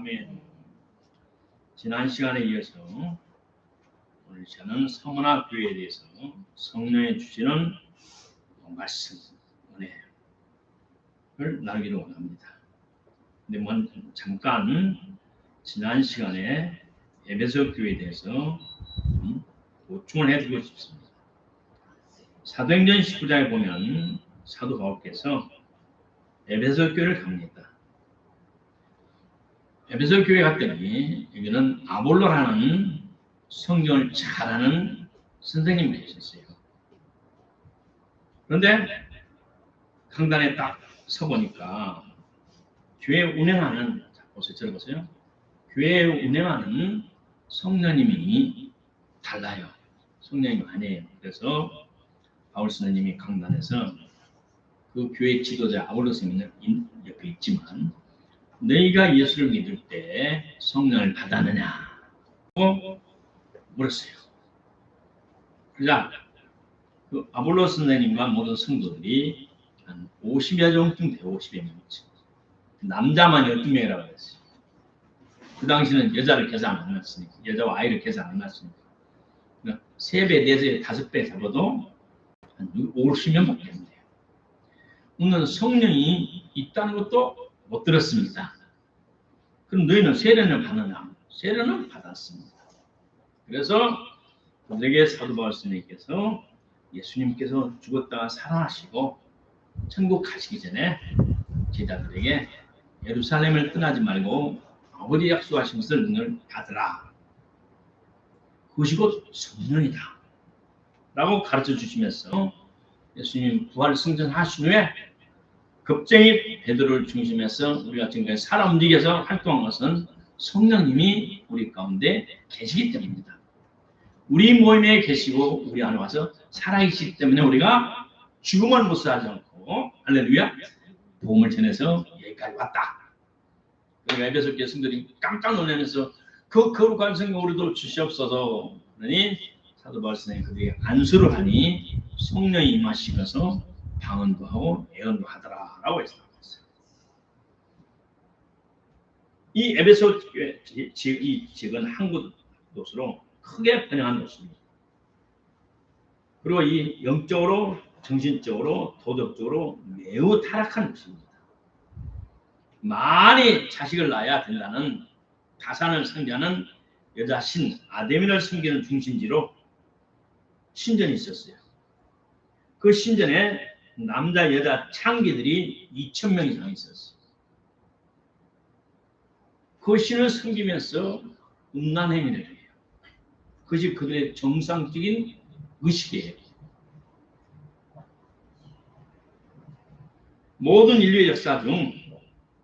아멘. 지난 시간에 이어서 오늘 시간은 서문화 교회에 대해서 성령이 주시는 말씀, 은혜를 나누기로 원합니다. 근데 먼저 잠깐 지난 시간에 에베소 교회에 대해서 보충을 해드리고 싶습니다. 사도행전 19장에 보면 사도 바울께서 에베소 교회를 갑니다. 에베소 교회 갔더니 여기는 아볼로라는 성경을 잘하는 선생님이 계셨어요. 그런데 강단에 딱 서보니까 교회 운행하는, 보세요, 들어보세요. 교회 운행하는 성령님이 달라요. 성령님이 아니에요. 그래서 바울 선생님이 강단에서 그 교회 지도자 아볼로 선생님 옆에 있지만 너희가 예수를 믿을 때 성령을 받았느냐고 물었어요. 그러자 그 아볼로 선생님과 모든 성도들이 한 50여 정도 돼요. 50여 명. 남자만 12명이라고 했어요. 그 당시는 여자를 계산 안 했으니까, 여자와 아이를 계산 안 했으니까. 그러니까 3배, 4배, 5배 잡아도 한 50명밖에 안 돼요. 오늘 성령이 있다는 것도 못 들었습니다. 그럼 너희는 세례는 받느냐? 세례는 받았습니다. 그래서 그들에게 사도 바울 선생님께서 예수님께서 죽었다가 살아나시고 천국 가시기 전에 제자들에게 예루살렘을 떠나지 말고 아버지 약속하신 것을 너희는 받으라. 그것이 곧 성령이다. 라고 가르쳐 주시면서 예수님 부활 승천하신 후에 급쟁이 베드로를 중심해서 우리가 지금까지 살아 움직여서 활동한 것은 성령님이 우리 가운데 계시기 때문입니다. 우리 모임에 계시고 우리 안에 와서 살아계시기 때문에 우리가 죽음을 무서워하지 않고 할렐루야 복음을 전해서 여기까지 왔다. 그러니까 에베소 교회 성도들이 깜짝 놀라면서 그 거룩한 성령 우리도 주시옵소서. 그러니 사도 바울 선생님이 그들에게 안수를 하니 성령이 임하시면서 방언도 하고 예언도 하더라라고 했어요. 이 에베소 교회 이 지역은 한국 도시로 크게 번영한 도시입니다. 그리고 이 영적으로, 정신적으로, 도덕적으로 매우 타락한 도시입니다. 많이 자식을 낳아야 된다는 다산을 상징하는 여자 신 아데미를 섬기는 중심지로 신전이 있었어요. 그 신전에 남자 여자 창기들이 2,000명 이상 있었어요. 그 신을 섬기면서 음란 행위를 해요. 그것이 그들의 정상적인 의식이에요. 모든 인류의 역사 중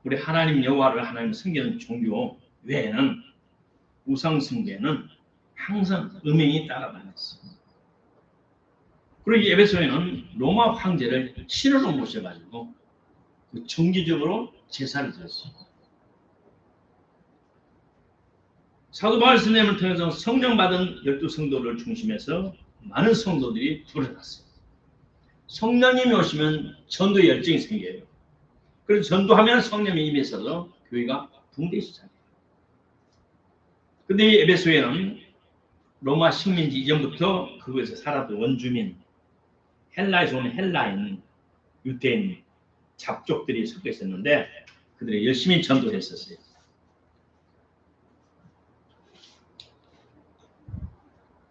우리 하나님 여호와를 하나님 섬기는 종교 외에는 우상 숭배는 항상 음행이 따라다녔습니다. 그리고 이 에베소에는 로마 황제를 신으로 모셔가지고 그 정기적으로 제사를 드렸어요. 사도 바울 선생님을 통해서 성령 받은 12성도를 중심해서 많은 성도들이 불어났어요. 성령님이 오시면 전도의 열정이 생겨요. 그래서 전도하면 성령이 임해서 교회가 붕대기 시작해요. 근데 이 에베소에는 로마 식민지 이전부터 그곳에서 살았던 원주민, 헬라에서 온 헬라인, 유대인, 잡족들이 섞여 있었는데 그들이 열심히 전도를 했었어요.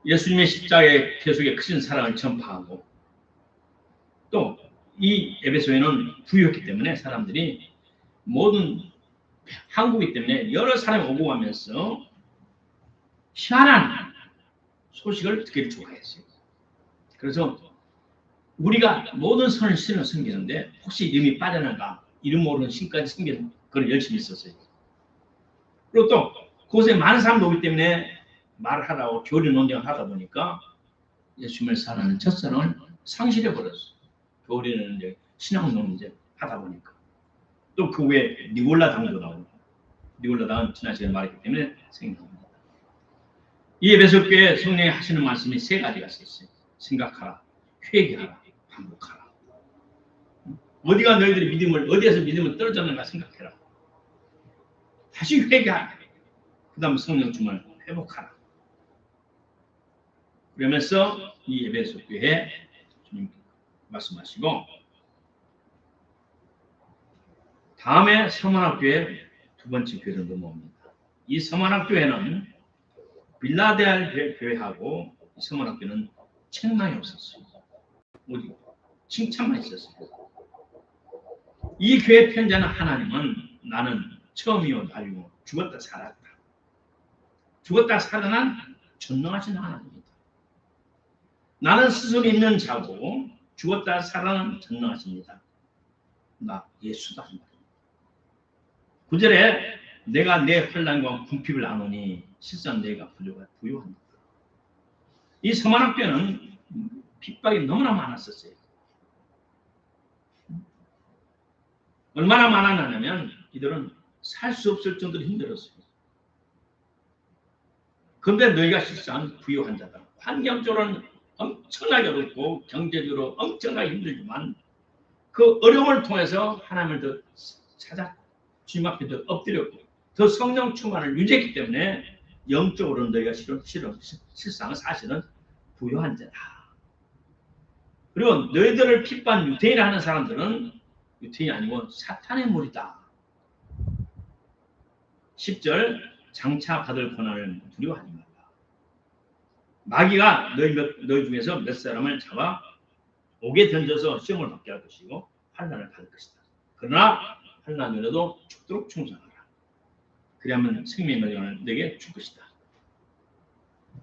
예수님의 십자가의 계속의 크신 사랑을 전파하고 또 이 에베소에는 부유했기 때문에 사람들이 모든 한국이기 때문에 여러 사람이 오고 가면서 희한한 소식을 듣기를 좋아했어요. 그래서 우리가 모든 선을 신을 섬기는데 혹시 이름이 빠져나가 이름 모르는 신까지 섬기는 그걸 열심히 했었어요. 그리고 또 그곳에 많은 사람도 오기 때문에 말을 하라고 교리 논쟁을 하다 보니까 예수님을 사랑하는 첫사랑을 상실해 버렸어요. 교리는 이제 신앙 논쟁 하다 보니까 또 그 외에 니골라 당도 나오고 니골라 당은 지난 시간에 말했기 때문에 생각합니다. 이 에베소 교회 성령이 하시는 말씀이 3가지가 있어요. 생각하라, 회개하라, 반복하라. 어디가 너희들이 믿음을 어디에서 믿음을 떨어졌는가 생각해라. 다시 회개하라. 그 다음 성령 충만을 회복하라. 그러면서 이 에베소 교회에 주님 말씀하시고 다음에 서문학교회 두 번째 교회로 넘어옵니다. 이 서문학교회는 빌라델 교회하고 서문학교는 책망이 없었어요. 오직 칭찬만 있었어요. 이 교회 편지하는 하나님은 나는 처음이요 나이요 죽었다 살았다. 죽었다 살아난 전능하신 하나님입니다. 나는 스스로 있는 자고 죽었다 살아난 전능하십니다. 나 예수다. 9절에 내가 내 환난과 궁핍을 아노니 실상 내가 부유한다. 이 서만학교는 핍박이 너무나 많았었어요. 얼마나 많았냐면 이들은 살 수 없을 정도로 힘들었어요. 그런데 너희가 실상 부유한 자다. 환경적으로는 엄청나게 어렵고 경제적으로 엄청나게 힘들지만 그 어려움을 통해서 하나님을 더 찾아 주님 앞에 더 엎드렸고 더 성령 충만을 유지했기 때문에 영적으로 너희가 실상 사실은 부유한 자다. 그리고 너희들을 핍박 유태인을 하는 사람들은 유태인이 아니고 사탄의 무리다. 10절 장차 받을 고난을 두려워하지 말라. 마귀가 너희 중에서 몇 사람을 잡아 옥에 던져서 시험을 받게 할 것이고 환난을 받을 것이다. 그러나 환난이라도 죽도록 충성하라. 그리하면 생명의 영을 너에게 줄 것이다.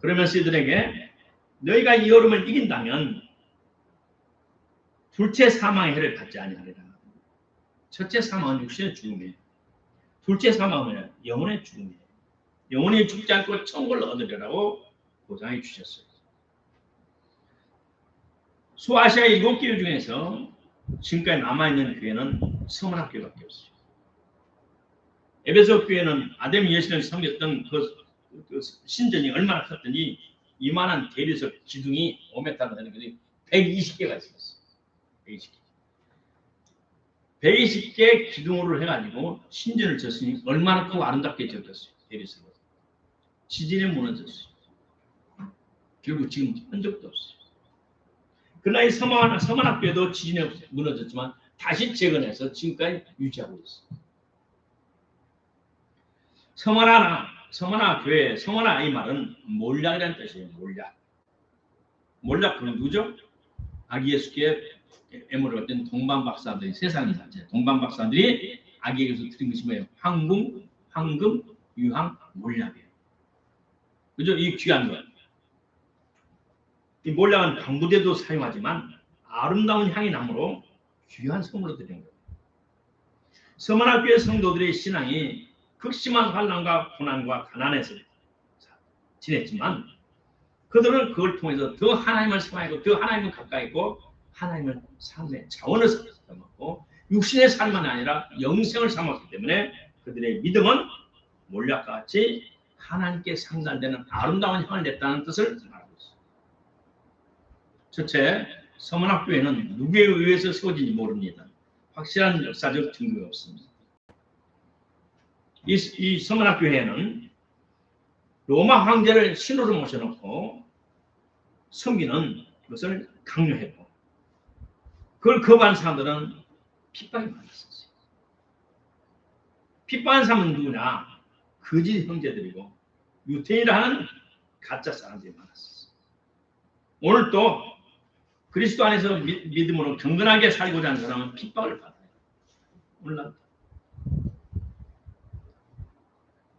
그러면서 이들에게 너희가 이 어려움을 이긴다면 둘째 사망의 해를 받지 아니하리라. 첫째 사망은 육신의 죽음이에요. 둘째 사망은 영혼의 죽음이에요. 영혼이 죽지 않고 천국을 얻으리라고 보장해 주셨어요. 소아시아 7교회 중에서 지금까지 남아있는 교회는 서문학교밖에 없어요. 에베소 교회는 아담 예수를 섬겼던 그 신전이 얼마나 컸더니 이만한 대리석 기둥이 5m가 되는 것이 120개가 있었어요. 120개 기둥으로 해가지고 신전을 졌으니 얼마나 크고 아름답게 졌겠어요. 대리석으로. 지진에 무너졌어요. 결국 지금 한 적도 없어요. 그러나 이 서만학교에도 지진에 무너졌지만 다시 재건해서 지금까지 유지하고 있어요. 서만화 교회, 서만화 이 말은 몰약이라는 뜻이에요. 몰약 그건 누구죠? 아기 예수께 애물을 받던 동방 박사들이 세상에 살죠. 동방 박사들이 아기에게서 드린 것이 뭐예요? 황금, 유황, 몰약이에요. 그죠? 이 귀한 것. 이 몰약은 방부제도 사용하지만 아름다운 향이 나므로 귀한 선물로 드린 거예요. 서만학교의 성도들의 신앙이 극심한 환난과 고난과 가난에서 지냈지만 그들은 그걸 통해서 더 하나님을 사랑하고 더 하나님을 가까이 있고 하나님을 삶의 자원을 삼았고 육신의 삶만이 아니라 영생을 삼았기 때문에 그들의 믿음은 몰약과 같이 하나님께 상달되는 아름다운 향을 냈다는 뜻을 말하고 있습니다. 첫째, 서문학교회는 누구에 의해서 세워진지 모릅니다. 확실한 역사적 증거가 없습니다. 이 서문학교회는 로마 황제를 신으로 모셔놓고 섬기는 것을 강요했고 그걸 거부한 사람들은 핍박이 많았었어요. 핍박한 사람은 누구냐? 거짓 형제들이고 유태인이라는 가짜 사람들이 많았었어요. 오늘 또 그리스도 안에서 믿음으로 경건하게 살고자 하는 사람은 핍박을 받아요. 오늘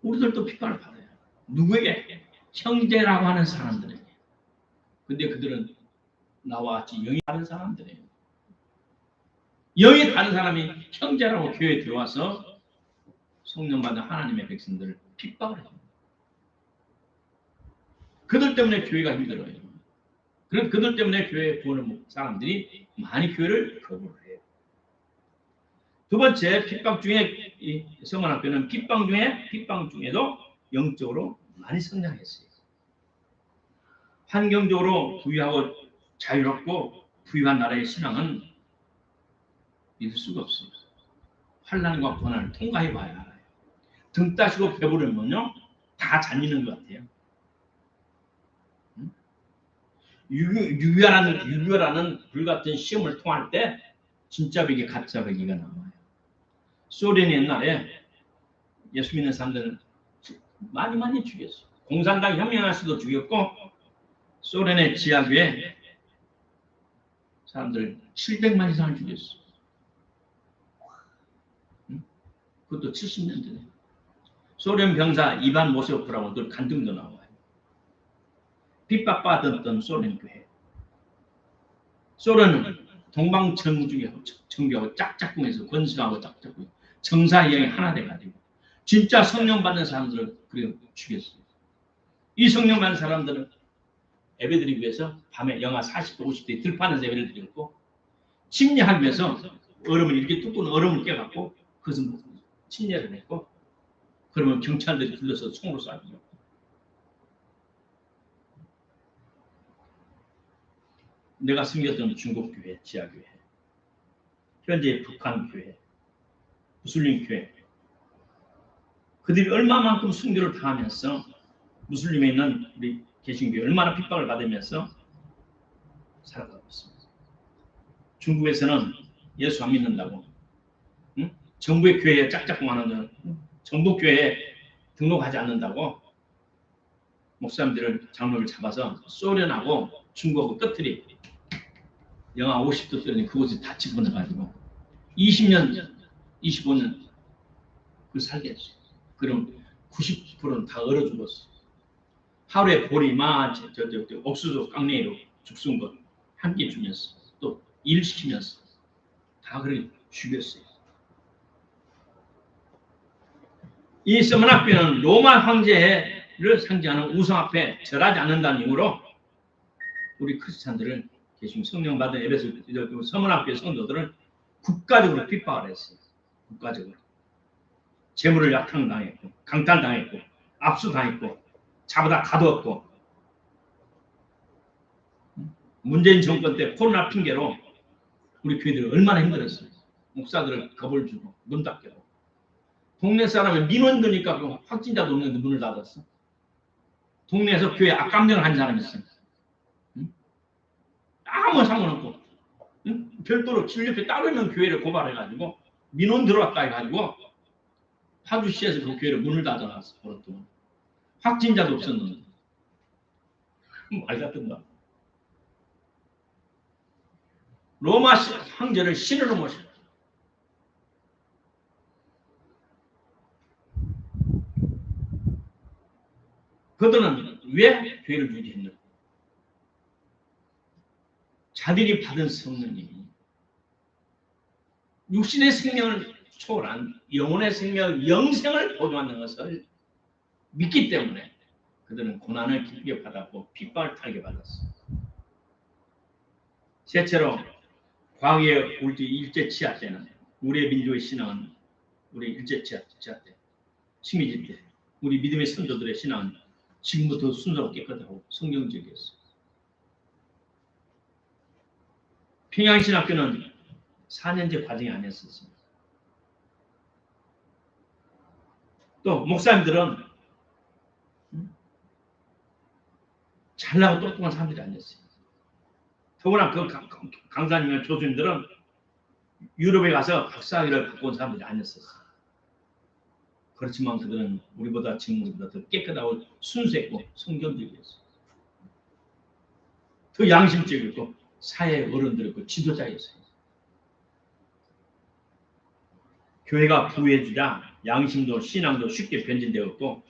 우리들도 핍박을 받아요. 누구에게? 형제라고 하는 사람들에게. 근데 그들은 나와 같이 영이 다른 사람들이에요. 영이 다른 사람이 형제라고 교회에 들어와서 성령 받은 하나님의 백성들을 핍박을 해요. 그들 때문에 교회가 힘들어요. 그런 그들 때문에 교회에 보는 사람들이 많이 교회를 거부를 해요. 두 번째, 핍박 중에 이 서문학교는 핍박 중에도 영적으로 많이 성장했어요. 환경적으로 부유하고 자유롭고 부유한 나라의 신앙은 믿을 수가 없어요. 환난과 고난을 통과해 봐야 알아요. 등 따시고 배부르면요 다 잘리는 것 같아요. 유교라는 불같은 시험을 통할 때 진짜 벽이 가짜 벽이가 나와요. 소련이 옛날에 예수 믿는 사람들은 많이 죽였어요. 공산당 혁명할 수도 죽였고 소련의 지하교회 사람들 700만 이상을 죽였어요. 그것도 70년 전에. 소련 병사 이반 모세오프라고 늘 간증도 나와요. 핍박받았던 소련 교회. 소련은 동방청주하고 짝짝꿍해서 권수하고 짝짝꿍 정사형이 하나 돼가지고 진짜 성령 받는 사람들을 그렇게 죽였어요. 이 성령 받는 사람들은 예배 드리기 위해서 밤에 영하 40도 50도에 들판에서 예배를 드렸고 침례하기 위해서 이렇게 뚜껑 얼음을 깨갖고 그것은 침례를 했고 그러면 경찰들이 불러서 총으로 쏴요. 내가 섬겼던 중국교회, 지하교회, 현재 북한교회, 무슬림교회 그들이 얼마만큼 순교를 당하면서 무슬림에 있는 우리 개신교회 얼마나 핍박을 받으면서 살아가고 있습니다. 중국에서는 예수 안 믿는다고 정부의 교회에 짝짝꿍하는 정부교회에 등록하지 않는다고 목사님들을 장로를 잡아서 소련하고 중국하고 끝들이 영하 50도 떨어진 그곳에 다 집어넣어가지고 20년, 25년 그걸 살게 했어요. 그럼 90%는 다 얼어 죽었어요. 하루에 보리만 옥수수 깡내로 죽순 것 함께 주면서 또 일 시키면서 다 그렇게 죽였어요. 이 서문학교는 로마 황제를 상징하는 우상 앞에 절하지 않는다는 이유로 우리 크리스찬들을 계신 성령 받은 에베소 서문학교의 성도들을 국가적으로 핍박을 했어요. 국가적으로 재물을 약탈당했고 강탈당했고 압수당했고 잡아다 가두었고 문재인 정권 때 코로나 핑계로 우리 교회들이 얼마나 힘들었어요. 목사들을 겁을 주고 문 닫게 하고 동네 사람은 민원 드니까 그 확진자도 없는데 문을 닫았어. 동네에서 교회 악감정을 한 사람이 있어요. 아무 상관없고 별도로 진료비 따로 있는 교회를 고발해가지고 민원 들어왔다 해가지고 파주시에서 그 교회를 문을 닫아놨어. 그렇더만 확진자도 없었는데 말 같은가. 로마 황제를 신으로 모셔. 그들은 왜 교회를 유지했는가? 자들이 받은 성령님이 육신의 생명을 초월한 영혼의 생명, 영생을 보존하는 것을 믿기 때문에 그들은 고난을 깊게 받았고 핍박을 타게 받았어. 셋째로 과거의 우리 일제치하 때는 우리의 민족의 신앙은 우리 일제치하 때 식민지 때 우리 믿음의 선조들의 신앙은 지금부터 순수하고 깨끗하고 성경적이었어요. 평양신학교는 4년제 과정이 아니었습니다. 또 목사님들은 잘나고 똑똑한 사람들이 아니었어요. 더구나 그 강사님이나 교수님들은 유럽에 가서 박사학위를 갖고 온 사람들이 아니었어요. 그렇지만 그들은 지금 우리보다 더 깨끗하고 순수했고 성경적이었어요. 더 양심적이고 사회의 어른들이고 지도자였어요. 교회가 부유해지자 양심도 신앙도 쉽게 변질되었고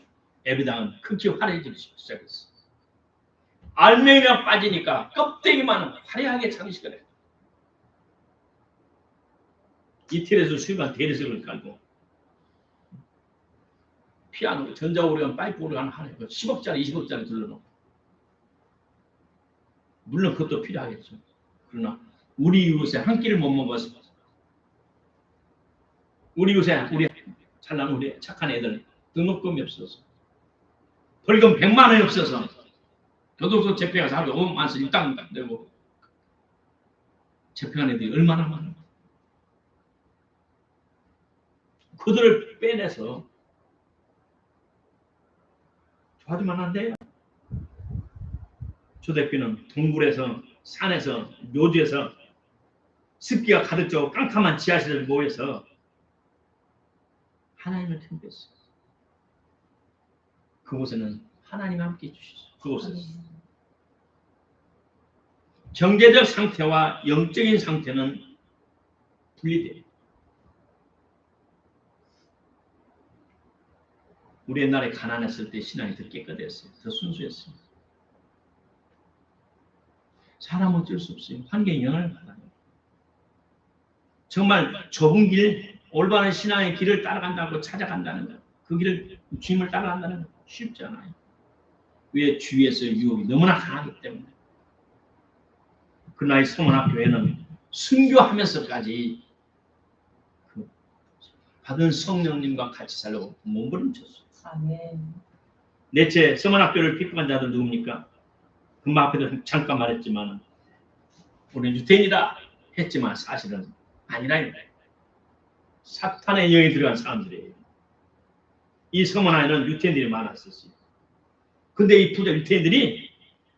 예배당은 극히 화려해지기 시작했어요. 알맹이가 빠지니까 껍데기만 화려하게 장식을 해요. 이태리에서 수입한 대리석을 깔고 피아노, 전자오리간, 파이프 오리간 하나 10억짜리, 20억짜리 들러놓고 물론 그것도 필요하겠죠. 그러나 우리 이웃에 한 끼를 못 먹어서 우리 이웃에 우리 잘난 우리 착한 애들 등록금이 없어서 벌금 100만 원이 없어서 교도소 집행해서 하루에 5만 원씩 일당 내고 집행한 애들이 얼마나 많아. 그들을 빼내서 도와주면 안 돼요. 초대교회는 동굴에서 산에서 묘지에서 습기가 가득 져고 깜깜한 지하실을 모여서 하나님을 택했어요. 그곳에는 하나님 함께 해주시죠. 그곳에서 경제적 상태와 영적인 상태는 분리돼요. 우리 옛날에 가난했을 때 신앙이 더 깨끗했어요. 더 순수했어요. 사람은 어쩔 수 없어요. 환경에 영향을 받아요. 정말 좁은 길, 올바른 신앙의 길을 따라간다고 찾아간다는 것, 그 길을 주님을 따라간다는 것 쉽지 않아요. 왜? 주위에서의 유혹이 너무나 강하기 때문에. 그러나 이 서문학교에는 순교하면서까지 그 받은 성령님과 같이 살려고 몸부림쳤어요. 아멘. 넷째, 서문학교를 비판한 자들 누굽니까? 금방 앞에도 잠깐 말했지만 우리는 유태인이다 했지만 사실은 아니라 사탄의 영이 들어간 사람들이에요. 이 서문화에는 유태인들이 많았었어요. 근데 이 부자 유태인들이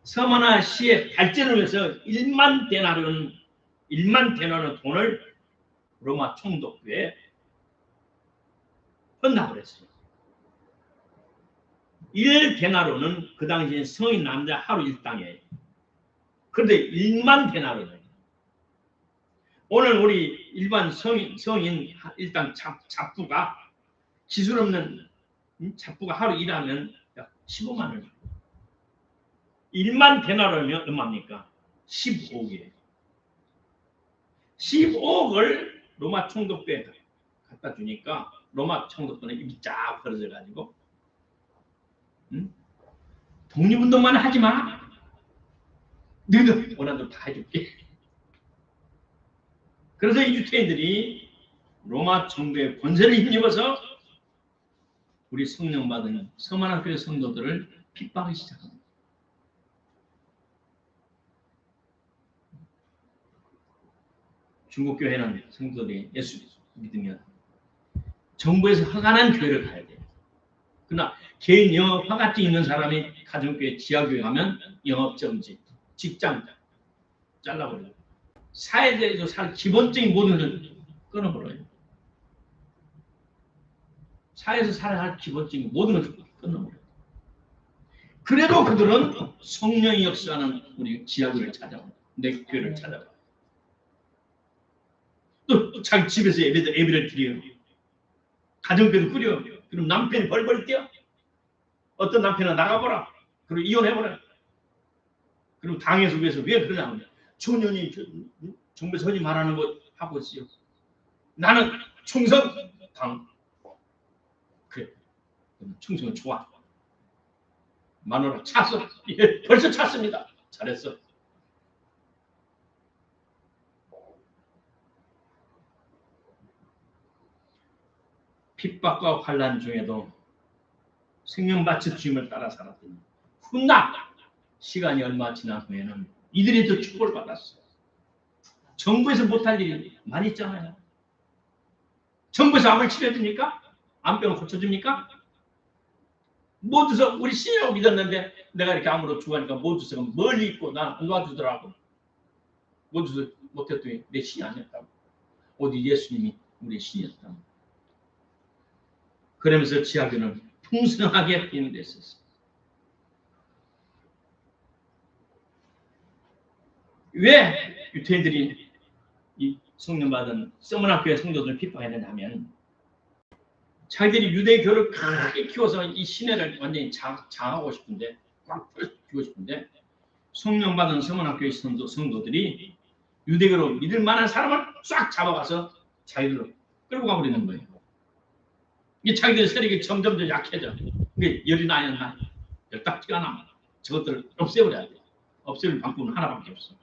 서문화 시의 발전을 위해서 1만 데나르는 돈을 로마 총독부에 헌납을 했어요. 1데나르는 그 당시에 성인 남자 하루 일당이에요. 그런데 1만 데나르는 오늘 우리 일반 성인 일당 잡부가 기술 없는 잡부가 하루 일하면 약 15만 원. 1만 데나르면 얼마입니까? 15억이에요. 15억을 로마 총독부에 갖다 주니까 로마 총독부는 입이 쫙 벌어져 가지고 독립운동만 하지 마. 너희들 원하는 다 해줄게. 그래서 이 유태인들이 로마 정부의 권세를 힘입어서 우리 성령 받은 서문학교의 성도들을 핍박하기 시작합니다. 중국 교회는 성도들이 예수 믿으면 정부에서 허가난 교회를 가야 돼요. 그러나 개인 영업 허가증 있는 사람이 가정교회, 지하교회 가면 영업정지, 직장 잘라버려요. 사회에서 살 기본적인 모든 것을 끊어버려요. 사회에서 살아야 할 기본적인 모든 것을 끊어버려요. 그래도 그들은 성령이 역사하는 우리 지하교회를 찾아와요. 내 교회를 찾아와요. 또 자기 집에서 예배를 드려요. 가정교회도 꾸려. 그럼 남편이 벌벌 뛰어. 어떤 남편은 나가보라. 그리고 이혼해보라. 그리고 당에서 위해서 왜 그러냐고. 초년이 정부에서 흔히 말하는 거 하고 있어요. 나는 충성 당. 그래. 충성은 좋아. 마누라 찼어. 예, 벌써 찼습니다. 잘했어. 핍박과 환난 중에도 생명바치 주님을 따라 살았더니 훗날 시간이 얼마 지난 후에는 이들이 더 축복을 받았어요. 정부에서 못할 일이 많이 있잖아요. 정부에서 암을 치료해줍니까? 암병을 고쳐줍니까? 모두서 우리 신이라고 믿었는데 내가 이렇게 암으로 죽으니까 모두서 멀리 있고 난 안 도와주더라고. 모두서 못했더니 내 신이 아니었다고. 어디 예수님이 우리 신이었다고. 그러면서 지하교는 풍성하게 비행됐었어요. 왜 유태인들이 이 성령 받은 서문학교의 성도들을 핍박했느냐면 자기들이 유대교를 강하게 키워서 이 신뢰를 완전히 장하고 싶은데 꽉 펴주고 싶은데 성령 받은 서문학교의 성도들이 유대교로 믿을 만한 사람을 쫙 잡아가서 자기들로 끌고 가버리는 거예요. 이 자기들 세력이 점점 더 약해져. 이게 열이 나였나 열딱지가 나. 저것들을 없애버려야 돼. 없애는 방법은 하나밖에 없어.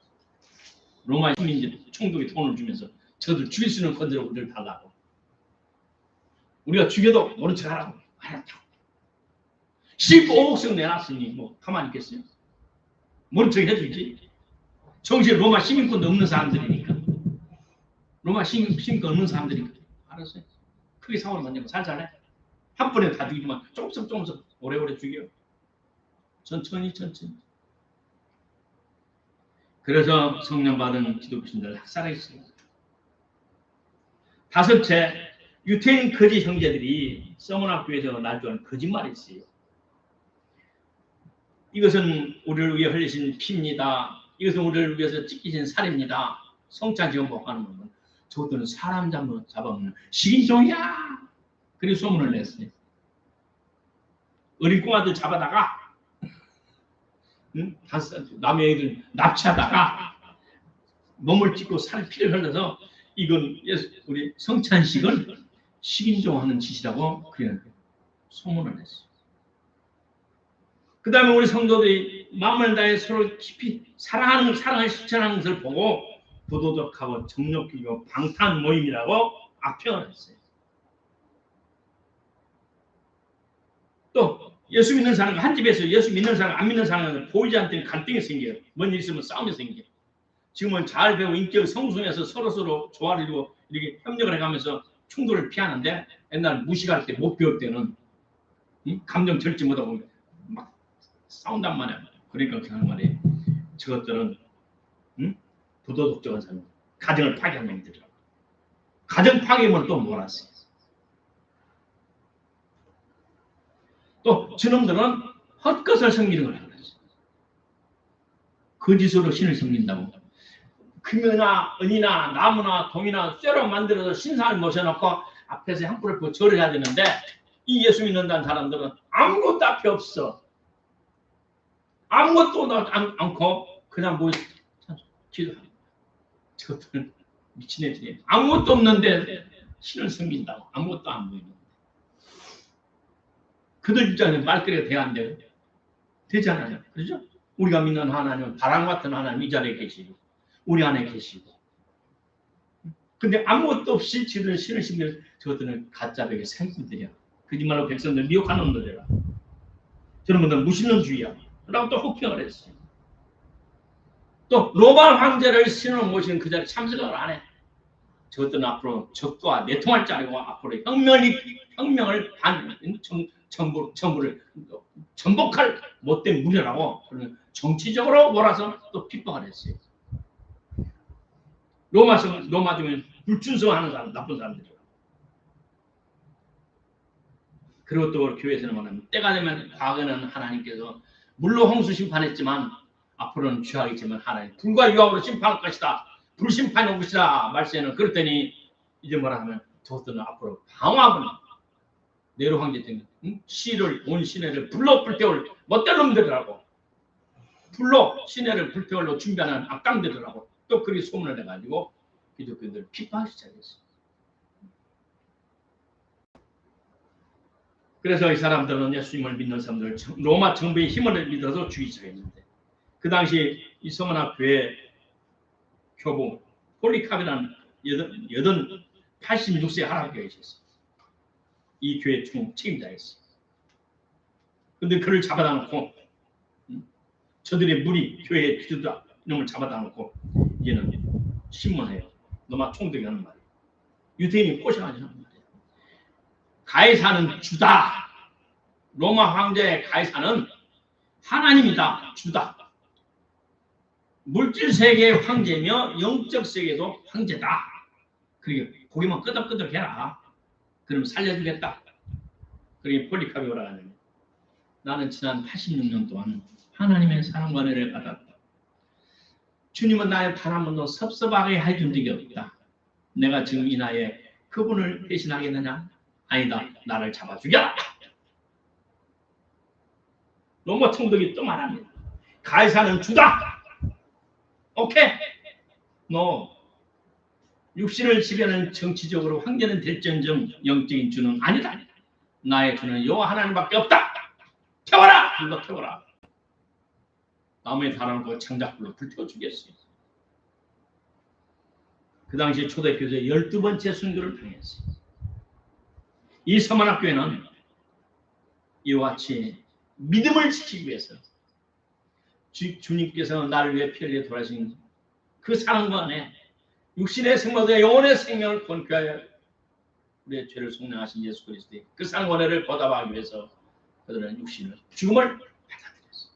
로마 시민들 총독이 돈을 주면서 저들 죽일 수 있는 권세를 우리를 달라고. 우리가 죽여도 모른 척 하라고. 알았다고. 15억씩 내놨으니 뭐 가만히 있겠어요? 모른 척 해주지. 정신 로마 시민권도 없는 사람들이니까. 로마 시민권 없는 사람들이니까. 알았어요. 크게 상황을 만들고 살살해. 한 번에 다 죽이지만 조금씩 오래오래 죽여. 천천히. 그래서 성령 받은 기독교인들 살아있습니다. 다섯째, 유태인 거짓 형제들이 서문학교에서 날조하는 거짓말이 있어요. 이것은 우리를 위해 흘리신 피입니다. 이것은 우리를 위해서 찢기신 살입니다. 성찬 지금 복하는 건 저것들은 사람 잡아먹는 식인종이야. 그리고 소문을 냈어요. 어린 꼬마들 잡아다가 남의 애들 납치하다가 몸을 찢고 살 피를 흘려서 이건 우리 성찬식은 식인종하는 짓이라고 그냥 소문을 냈어요. 그 다음에 우리 성도들이 마음을 다해 서로 깊이 사랑을 실천하는 것을 보고 부도덕하고 정력기고 방탄 모임이라고 악평을 했어요. 또 예수 믿는 사람과 한 집에서 예수 믿는 사람 안 믿는 사람은 보이지 않던 갈등이 생겨요. 뭔 일 있으면 싸움이 생겨요. 지금은 잘 배우고 인격 성숙해서 서로 조화를 이루고 이렇게 협력을 해가면서 충돌을 피하는데 옛날 무식할 때 못 배울 때는 감정 절제 못하고 막 싸운단 말이야. 그러니까 그 하는 말이 저것들은 부도덕적인 사람, 가정을 파괴하는 놈들이라고. 가정 파괴면 또 몰았어요. 또 저놈들은 헛것을 섬기는 걸 하는 거죠. 거짓으로 신을 섬긴다고. 금이나 은이나 나무나 동이나 쇠로 만들어서 신상을 모셔놓고 앞에서 향불을 부어 절을 해야 되는데 이 예수 믿는다는 사람들은 아무것도 앞에 없어. 아무것도 않고 그냥 뭐 기도하는 거야. 저것들은 미친 애들이 아무것도 없는데 신을 섬긴다고. 아무것도 안 보이는. 그들 입장에서 말거리가 돼야 안 돼요? 되잖아요. 그렇죠? 우리가 믿는 하나님은 바람 같은 하나님 이 자리에 계시고 우리 안에 계시고 근데 아무것도 없이 지들 신을 심는 저것들은 가짜백의 사기꾼들이야. 거짓말로 백성들 미혹하는 놈들이라. 저런 분들은 무신론주의야. 라고 또 혹평을 했어요. 또 로마 황제를 신으로 모시는 그 자리에 참석을 안 해. 저것들은 앞으로 적과 내통할 자리고 앞으로 혁명을 정부를 전복할 못된 무리라고 정치적으로 몰아서 또 핍박을 했어요. 로마 중에 불준성하는 사람, 나쁜 사람들이에요. 그리고 또 교회에서는 말하면 때가 되면 과거에는 하나님께서 물로 홍수 심판했지만 앞으로는 죄악이지만 하나님 불과 유압으로 심판할 것이다. 불심판이 올 것이다. 말세는 그랬더니 이제 뭐라 하면 저것들은 앞으로 방황을 네로 황제 때문에 시를 온 시내를 불로 불태울 못될 놈들이라고 불로 시내를 불태울로 준비하는 악당들이라고 또 그리 소문을 내가지고 기독교인들 핍박하기 시작했어요. 그래서 이 사람들은 예수님을 믿는 사람들 로마 정부의 힘을 믿어서 죽이기 시작했는데 그 당시 이 서문학교의 교부 폴리캅이라는 86세 할아버지가 있었어요. 이 교회 책임자였어요. 근데 그를 잡아다 놓고 저들의 무리 교회의 기도자 이놈을 잡아다 놓고 얘는 신문해요. 너만 총독이 하는 말이에요. 유태인이 꼬셔가지고 하는 말이에요. 가이사는 주다. 로마 황제의 가이사는 하나님이다. 주다. 물질 세계의 황제며 영적 세계도 황제다. 그리고 고기만 끄덕끄덕 해라. 그럼 살려주겠다. 그리고 폴리캅이 오라 하는 나는 지난 86년 동안 하나님의 사랑과 은혜를 받았다. 주님은 나의 단 한 번도 섭섭하게 해준 적이 없다. 내가 지금 이 나이에 그분을 대신하겠느냐? 아니다. 나를 잡아 죽여라. 로마 총독이 또 말합니다. 가이사는 주다. 오케이. 너 육신을 지배하는 정치적으로 황제는 될지언정 영적인 주는 아니다. 나의 주는 여호와 하나님밖에 없다. 태워라. 불러 태워라. 나무에 달아놓고 장작불로 불태워 주겠어요. 그 당시 초대교회 12번째 순교를 당했어요. 이 서문학교에는 이와 같이 믿음을 지키기 위해서 주님께서 나를 위해 피 흘려 돌아가신 그 사랑과 안에 육신의 생명과 영혼의 생명을 권고하여 우리의 죄를 속량하신 예수 그리스도의 그 사랑과 은혜를 보답하기 위해서 그들은 죽음을 받아들였어요.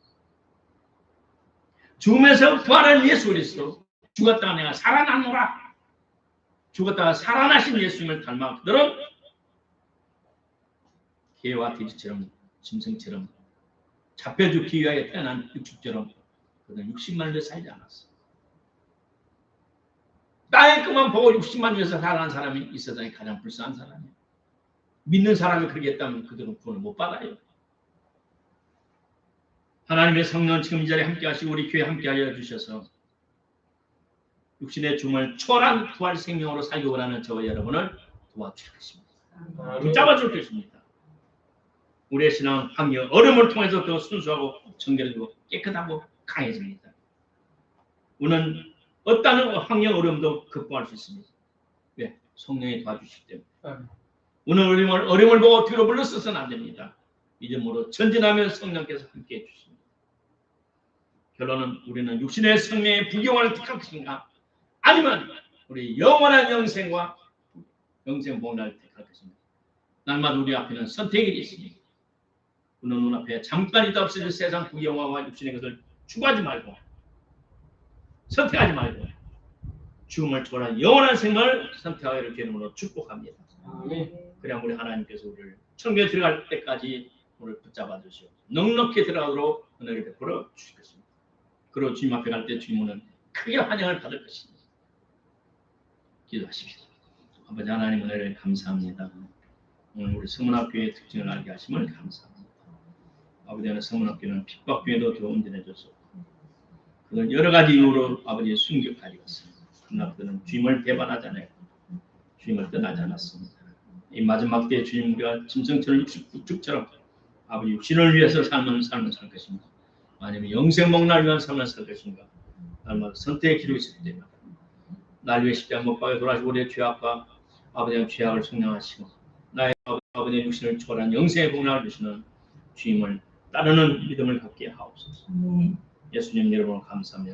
죽음에서 부활한 예수 그리스도, 죽었다가 내가 살아났노라. 죽었다가 살아나신 예수님을 닮아 그대로 개와 돼지처럼 짐승처럼 잡혀 죽기 위하여 태어난 육축처럼 그는 60만 년을 살지 않았어. 땅의 것만 보고 60만 년에서 살아난 사람이 이 세상에 가장 불쌍한 사람이에요. 믿는 사람이 그렇게 했다면 그들은 구원을 못 받아요. 하나님의 성령은 지금 이 자리에 함께 하시고 우리 교회에 함께 하여 주셔서 육신의 죽음을 초월한 부활 생명으로 살기 원하는 저와 여러분을 도와주실 것입니다. 붙잡아 줄 것입니다. 우리의 신앙은 황여 어려움을 통해서 더 순수하고 정결하고 깨끗하고 강해집니다. 우리는 어떠한 황여 어려움도 극복할 수 있습니다. 왜? 성령이 도와주시기 때문에. 우리는 어려움을 보고 뒤로 물러서서는 안 됩니다. 믿음으로 전진하며 성령께서 함께해 주십니다. 결론은 우리는 육신의 생명의 부경화를 택할 것인가? 아니면 우리 영원한 영생과 영생 복락을 택할 것입니다. 날마다 우리 앞에는 선택이 있습니다. 우리는 눈앞에 잠깐이도 없어질 세상 부경화와 육신의 것을 추구하지 말고 선택하지 말고 죽음을 초월한 영원한 생명을 선택하기를 주님으로 축복합니다. 그래야 우리 하나님께서 우리를 천국에 들어갈 때까지 우리를 붙잡아 주시고 넉넉히 들어가도록 은혜를 베풀어 주실 것입니다. 그리고 주님 앞에 갈 때 주님은 크게 환영을 받을 것입니다. 기도하십시오. 아버지 하나님 은혜를 감사합니다. 오늘 우리 서문학교의 특징을 알게 하심을 감사합니다. 아버지 하나님 서문학교는 핍박교회도 더 온전해져서 그건 여러 가지 이유로 아버지의 순교까지 갔습니다. 그러나 그들은 주님을 배반하지 않았고 주님을 떠나지 않았습니다. 이 마지막 때에 주님과 짐승처럼 육축처럼 아버지 육신을 위해서 삶을 살 것인가 아니면 영생 목락을 위한 삶을 살 것인가 날마다 선택의 길이 있을 때마다 날 위해 십자가 못 박아 돌아가시고 우리의 죄악과 아버지의 죄악을 속량하시고 나의 아버지의 육신을 초월한 영생의 복락을 주시는 주님을 따르는 믿음을 갖게 하옵소서. 예수님 여러분을 감사합니다.